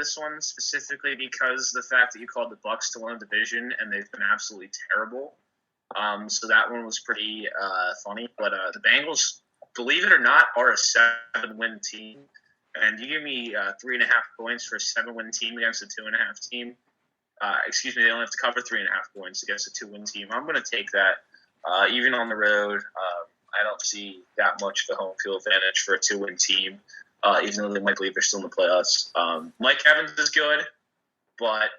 this one specifically because the fact that you called the Bucks to win a division and they've been absolutely terrible. So that one was pretty funny. But the Bengals, believe it or not, are a 7-win team. And you give me 3.5 points for a 7-win team against a 2.5 team. They only have to cover 3.5 points against a 2-win team. I'm going to take that. Even on the road, I don't see that much of a home field advantage for a 2-win team, even though they might believe they're still in the playoffs. Mike Evans is good, but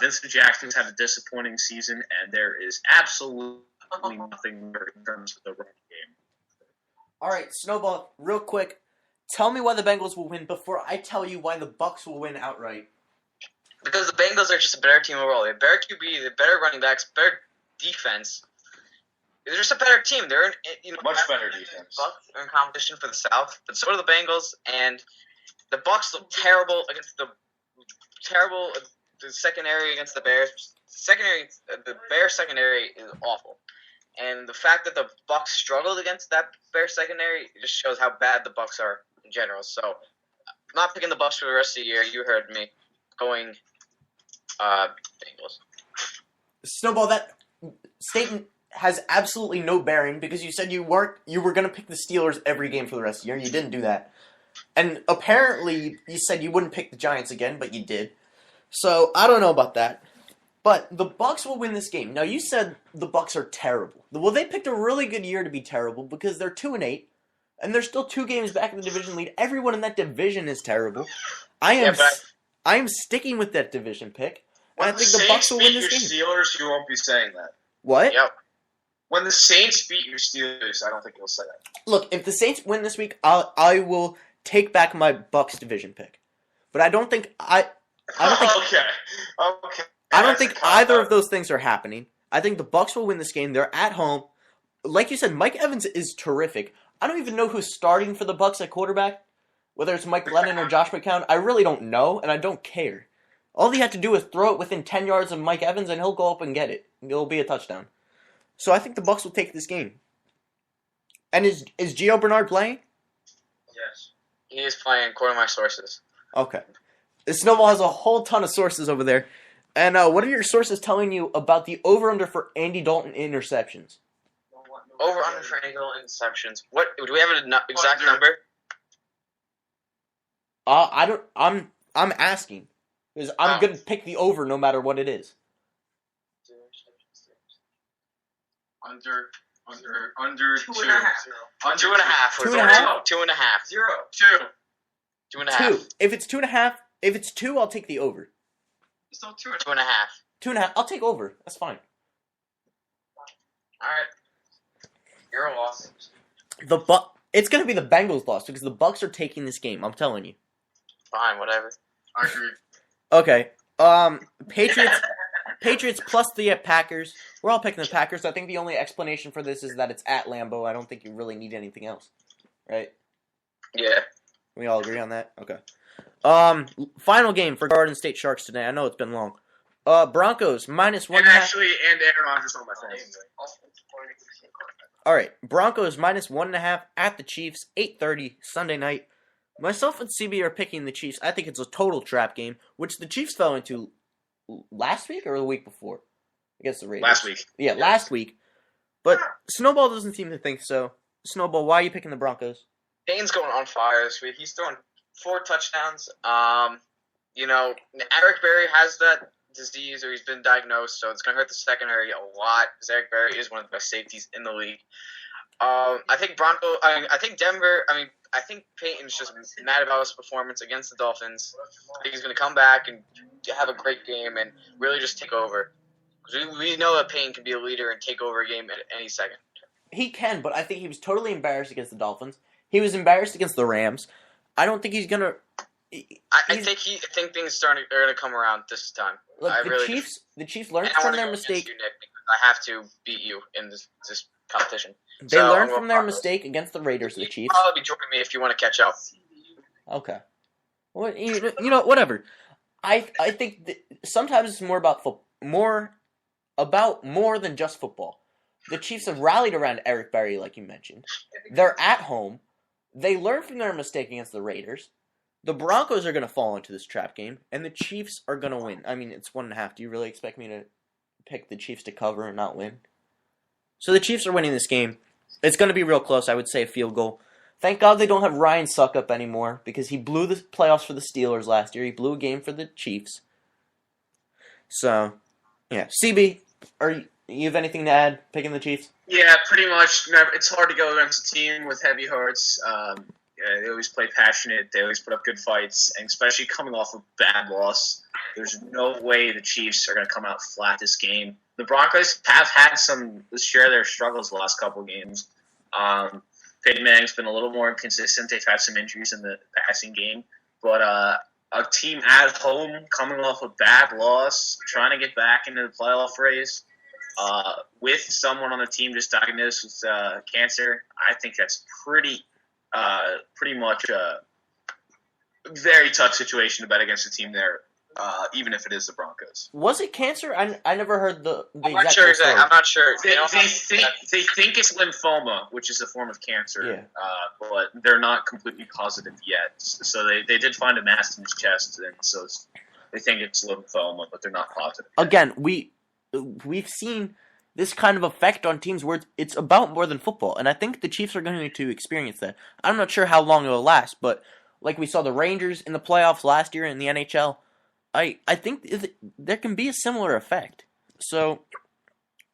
Vincent Jackson's had a disappointing season, and there is absolutely nothing in terms of the running game. All right, Snowball, real quick, tell me why the Bengals will win before I tell you why the Bucks will win outright. Because the Bengals are just a better team overall. They have better QB, they have better running backs, better defense. They're just a better team. They're much better defense. Bucks are in competition for the South, but so are the Bengals. And the Bucks look terrible against the secondary against the Bears. The Bears secondary is awful, and the fact that the Bucks struggled against that Bears secondary just shows how bad the Bucks are in general. So, I'm not picking the Bucks for the rest of the year. You heard me. Going Bengals. Snowball, that statement has absolutely no bearing because you said you were going to pick the Steelers every game for the rest of the year, and you didn't do that. And apparently, you said you wouldn't pick the Giants again, but you did. So, I don't know about that. But the Bucks will win this game. Now, you said the Bucks are terrible. Well, they picked a really good year to be terrible because they're 2-8, and they're still 2 games back in the division lead. Everyone in that division is terrible. I am sticking with that division pick, and I think the Bucks will win this game. Steelers, you won't be saying that. What? Yep. When the Saints beat your Steelers, I don't think you'll say that. Look, if the Saints win this week, I will take back my Bucks division pick. But I don't think Okay. I don't think either of those things are happening. I think the Bucks will win this game. They're at home. Like you said, Mike Evans is terrific. I don't even know who's starting for the Bucks at quarterback. Whether it's Mike Lennon or Josh McCown, I really don't know, and I don't care. All he had to do is throw it within 10 yards of Mike Evans, and he'll go up and get it. It'll be a touchdown. So I think the Bucks will take this game. And is Gio Bernard playing? Yes. He is playing, according to my sources. Okay. Snowball has a whole ton of sources over there. And what are your sources telling you about the over-under for Andy Dalton interceptions? Over-under for Andy Dalton interceptions. What, do we have an exact number? I'm asking. Because I'm going to pick the over no matter what it is. Under 2. 2.5. 2.5. 2.5. 2.5. 0. 2. 2.5. 2. If it's 2.5, if it's 2, I'll take the over. It's still 2. 2.5. 2.5. I'll take over. That's fine. All right. You're a loss. It's going to be the Bengals' loss because the Bucks are taking this game. I'm telling you. Fine, whatever. I agree. Okay. Patriots plus the Packers. We're all picking the Packers. I think the only explanation for this is that it's at Lambeau. I don't think you really need anything else. Right? Yeah. We all agree on that? Okay. Final game for Garden State Sharks today. I know it's been long. Broncos minus 1.5. And Aaron Rodgers on my phone. All right. Broncos minus 1.5 at the Chiefs. 8:30 Sunday night. Myself and CB are picking the Chiefs. I think it's a total trap game, which the Chiefs fell into last week or the week before against the Raiders. Last week. Yeah, last week. But Snowball doesn't seem to think so. Snowball, why are you picking the Broncos? Dane's going on fire this week. He's throwing 4 touchdowns. Eric Berry has that disease, or he's been diagnosed, so it's going to hurt the secondary a lot. Because Eric Berry is one of the best safeties in the league. I think Denver. I think Peyton's just mad about his performance against the Dolphins. I think he's going to come back and have a great game and really just take over. Because we know that Peyton can be a leader and take over a game at any second. He can, but I think he was totally embarrassed against the Dolphins. He was embarrassed against the Rams. I don't think he's going to... I think things are going to come around this time. Look, the Chiefs learned from their mistake. You, Nick, because I have to beat you in this competition. They learned from their mistake against the Raiders, the Chiefs. You'll probably be joining me if you want to catch up. Okay. Well, whatever. I think that sometimes it's more than just football. The Chiefs have rallied around Eric Berry, like you mentioned. They're at home. They learned from their mistake against the Raiders. The Broncos are going to fall into this trap game, and the Chiefs are going to win. I mean, it's 1.5. Do you really expect me to pick the Chiefs to cover and not win? So the Chiefs are winning this game. It's going to be real close. I would say a field goal. Thank God they don't have Ryan Suckup anymore, because he blew the playoffs for the Steelers last year. He blew a game for the Chiefs. So, yeah. CB, you have anything to add picking the Chiefs? Yeah, pretty much. It's hard to go against a team with heavy hearts. Yeah, they always play passionate. They always put up good fights, and especially coming off a bad loss, there's no way the Chiefs are going to come out flat this game. The Broncos have had some share of their struggles the last couple of games. Peyton Manning's been a little more inconsistent. They've had some injuries in the passing game, but a team at home coming off a bad loss, trying to get back into the playoff race, with someone on the team just diagnosed with cancer, I think that's pretty much a very tough situation to bet against a team there, even if it is the Broncos. Was it cancer? I never heard the I'm not sure exactly. I'm not sure. They think it's lymphoma, which is a form of cancer, but they're not completely positive yet. So they did find a mass in his chest, and so they think it's lymphoma, but they're not positive yet. Again, we've seen this kind of effect on teams where it's about more than football, and I think the Chiefs are going to experience that. I'm not sure how long it will last, but like we saw the Rangers in the playoffs last year in the NHL, I think there can be a similar effect. So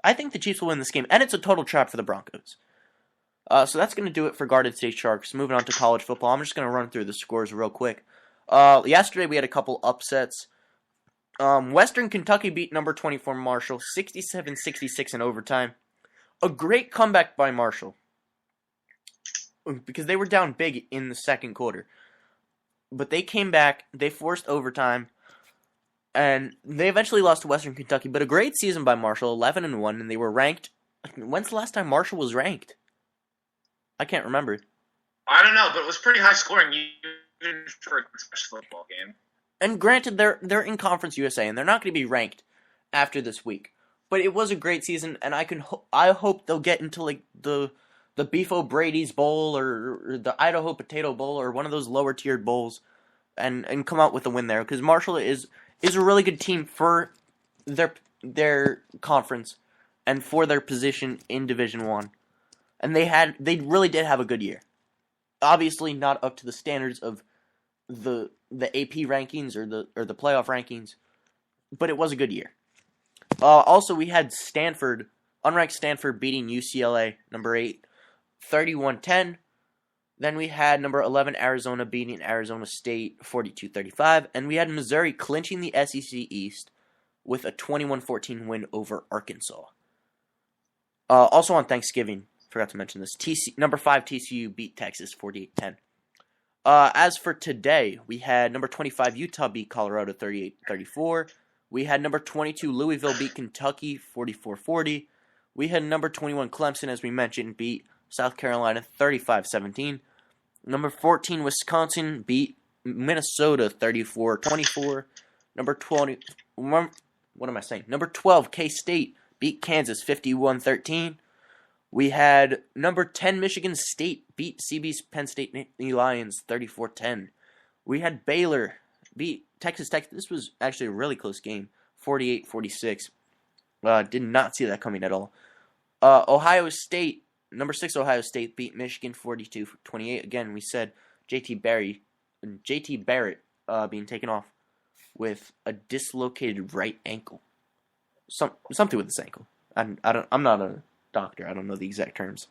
I think the Chiefs will win this game, and it's a total trap for the Broncos. So that's going to do it for Garden State Sharks. Moving on to college football, I'm just going to run through the scores real quick. Yesterday we had a couple upsets. Western Kentucky beat number 24 Marshall 67-66 in overtime. A great comeback by Marshall, because they were down big in the second quarter. But they came back, they forced overtime, and they eventually lost to Western Kentucky. But a great season by Marshall, 11-1, and they were ranked. When's the last time Marshall was ranked? I can't remember. I don't know, but it was pretty high scoring even for a football game. And granted, they're in Conference USA, and they're not going to be ranked after this week. But it was a great season, and I hope they'll get into like the Beef O'Brady's Bowl or the Idaho Potato Bowl or one of those lower tiered bowls, and come out with a win there. Because Marshall is a really good team for their conference and for their position in Division I, and they really did have a good year. Obviously, not up to the standards of the AP rankings or the playoff rankings, but it was a good year. Also, we had unranked Stanford beating UCLA, number 8, 31-10. Then we had number 11 Arizona beating Arizona State 42-35, and we had Missouri clinching the SEC East with a 21-14 win over Arkansas. Also on Thanksgiving, forgot to mention this, number 5 TCU beat Texas 48-10. As for today, we had number 25 Utah beat Colorado 38-34. We had number 22 Louisville beat Kentucky 44-40. We had number 21 Clemson, as we mentioned, beat South Carolina 35-17. Number 14 Wisconsin beat Minnesota 34-24. Number 20, what am I saying? Number 12 K-State beat Kansas 51-13. We had number 10 Michigan State beat CB's Penn State Lions 34-10. We had Baylor beat Texas Tech. This was actually a really close game, 48-46. Did not see that coming at all. Ohio State, number 6 Ohio State beat Michigan 42-28. Again, we said JT Barrett being taken off with a dislocated right ankle. Something with his ankle. I'm not a doctor. I don't know the exact terms.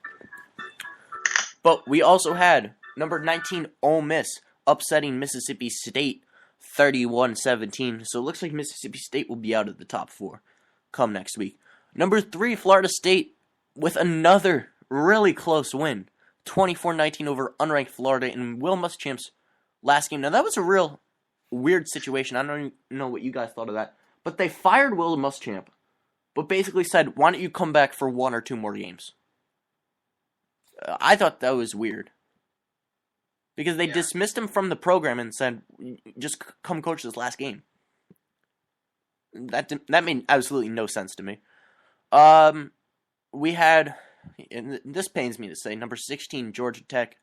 But we also had number 19 Ole Miss upsetting Mississippi State 31-17. So it looks like Mississippi State will be out of the top 4 come next week. Number 3 Florida State with another really close win, 24-19 over unranked Florida in Will Muschamp's last game. Now that was a real weird situation. I don't even know what you guys thought of that. But they fired Will Muschamp, but basically said, why don't you come back for 1 or 2 more games? I thought that was weird. Because they dismissed him from the program and said, just come coach this last game. That made absolutely no sense to me. We had, and this pains me to say, number 16 Georgia Tech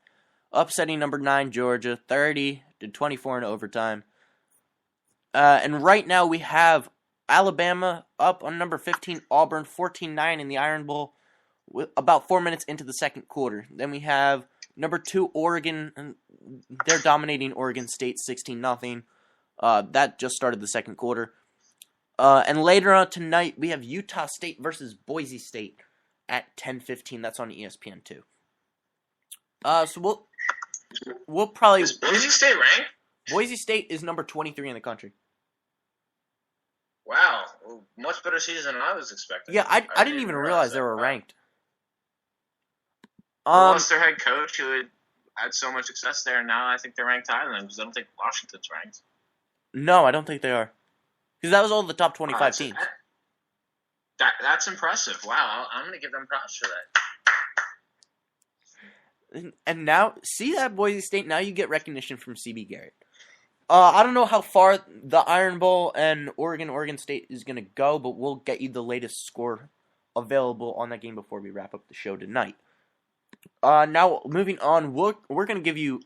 upsetting number 9 Georgia 30-24 in overtime. And right now we have Alabama up on number 15 Auburn 14-9 in the Iron Bowl with about 4 minutes into the second quarter. Then we have number 2 Oregon, and they're dominating Oregon State 16-0. That just started the second quarter. And later on tonight we have Utah State versus Boise State at 10:15. That's on ESPN2. So we'll probably... Is Boise State ranked? Boise State is number 23 in the country. Wow, well, much better season than I was expecting. Yeah, I didn't even realize they were ranked. They lost their head coach who had so much success there, and now I think they're ranked higher than because I don't think Washington's ranked. No, I don't think they are. Because that was all the top 25 teams. That's impressive. Wow, I'm going to give them props for that. And now, see that Boise State, now you get recognition from CB Garrett. I don't know how far the Iron Bowl and Oregon State is going to go, but we'll get you the latest score available on that game before we wrap up the show tonight. Now, moving on, we're going to give you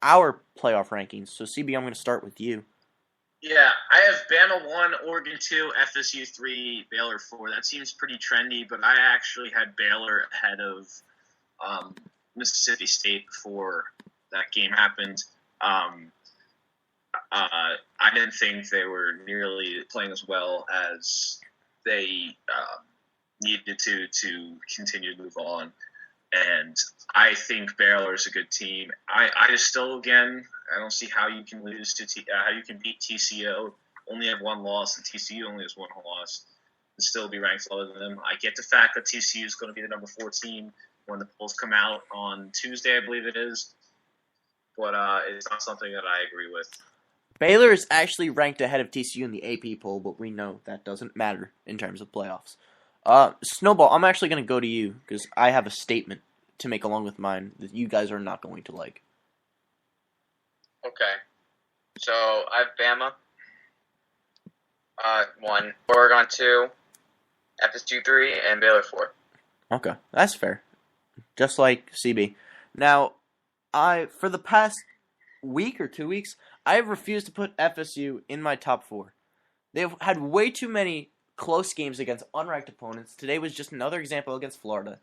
our playoff rankings. So, CB, I'm going to start with you. Yeah, I have Bama 1, Oregon 2, FSU 3, Baylor 4. That seems pretty trendy, but I actually had Baylor ahead of Mississippi State before that game happened. I didn't think they were nearly playing as well as they needed to continue to move on. And I think Baylor is a good team. I just still, again, I don't see how you can lose to how you can beat TCU. Only have one loss, and TCU only has one loss, and still be ranked lower than them. I get the fact that TCU is going to be the number 4 team when the polls come out on Tuesday, I believe it is. But it's not something that I agree with. Baylor is actually ranked ahead of TCU in the AP poll, but we know that doesn't matter in terms of playoffs. Snowball, I'm actually going to go to you because I have a statement to make along with mine that you guys are not going to like. Okay. So I have Bama 1, Oregon 2, FSU 3, and Baylor 4. Okay, that's fair. Just like CB. Now, for the past week or 2 weeks, I have refused to put FSU in my top 4. They've had way too many close games against unranked opponents. Today was just another example against Florida.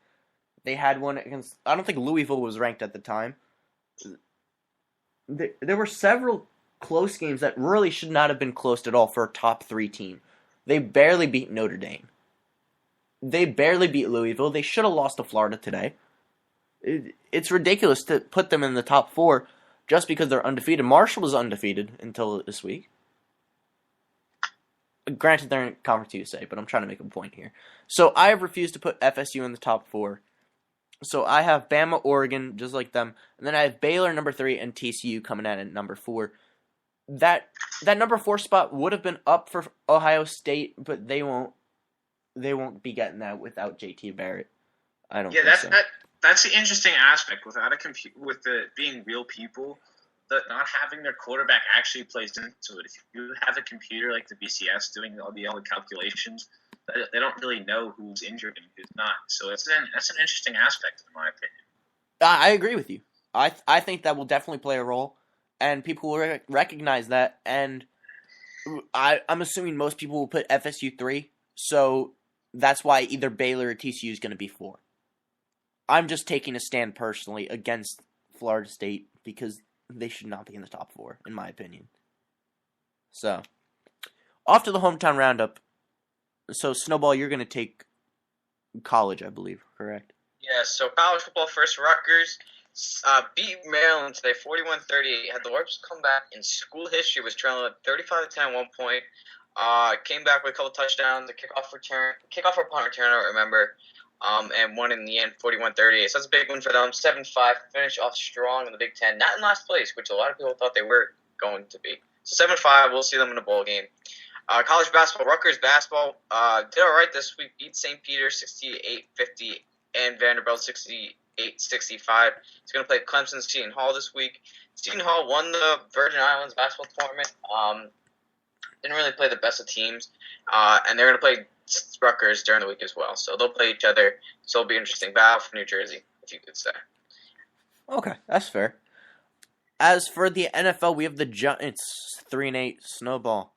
They had one against... I don't think Louisville was ranked at the time. There were several close games that really should not have been close at all for a top 3 team. They barely beat Notre Dame. They barely beat Louisville. They should have lost to Florida today. It's ridiculous to put them in the top 4 just because they're undefeated. Marshall was undefeated until this week. Granted, they're in Conference USA, but I'm trying to make a point here. So I have refused to put FSU in the top 4. So I have Bama, Oregon, just like them. And then I have Baylor, number 3, and TCU coming in at number 4. That number 4 spot would have been up for Ohio State, but they won't be getting that without JT Barrett. I don't think so. That's the interesting aspect with the being real people. Not having their quarterback actually plays into it. If you have a computer like the BCS doing all the calculations, they don't really know who's injured and who's not. So that's an interesting aspect, in my opinion. I agree with you. I think that will definitely play a role, and people will recognize that. And I'm assuming most people will put FSU 3, so that's why either Baylor or TCU is going to be 4. I'm just taking a stand personally against Florida State because they should not be in the top 4, in my opinion. So, off to the hometown roundup. So, Snowball, you're going to take college, I believe, correct? Yeah, so college football first. Rutgers beat Maryland today, 41-38. Had the largest comeback in school history. Was trailing at 35-10 at one point. Came back with a couple touchdowns, a kickoff or punt return, I don't remember. And won in the end, 41-38. So that's a big win for them. 7-5, finish off strong in the Big Ten. Not in last place, which a lot of people thought they were going to be. So 7-5, we'll see them in a bowl game. College basketball, Rutgers basketball did all right this week. Beat St. Peter 68-50 and Vanderbilt 68-65. It's going to play Clemson Seton Hall this week. Seton Hall won the Virgin Islands basketball tournament. Didn't really play the best of teams. And they're going to play Rutgers during the week as well. So they'll play each other. So it'll be interesting. Battle for New Jersey, if you could say. Okay, that's fair. as for the NFL, we have the Giants 3-8 snowball.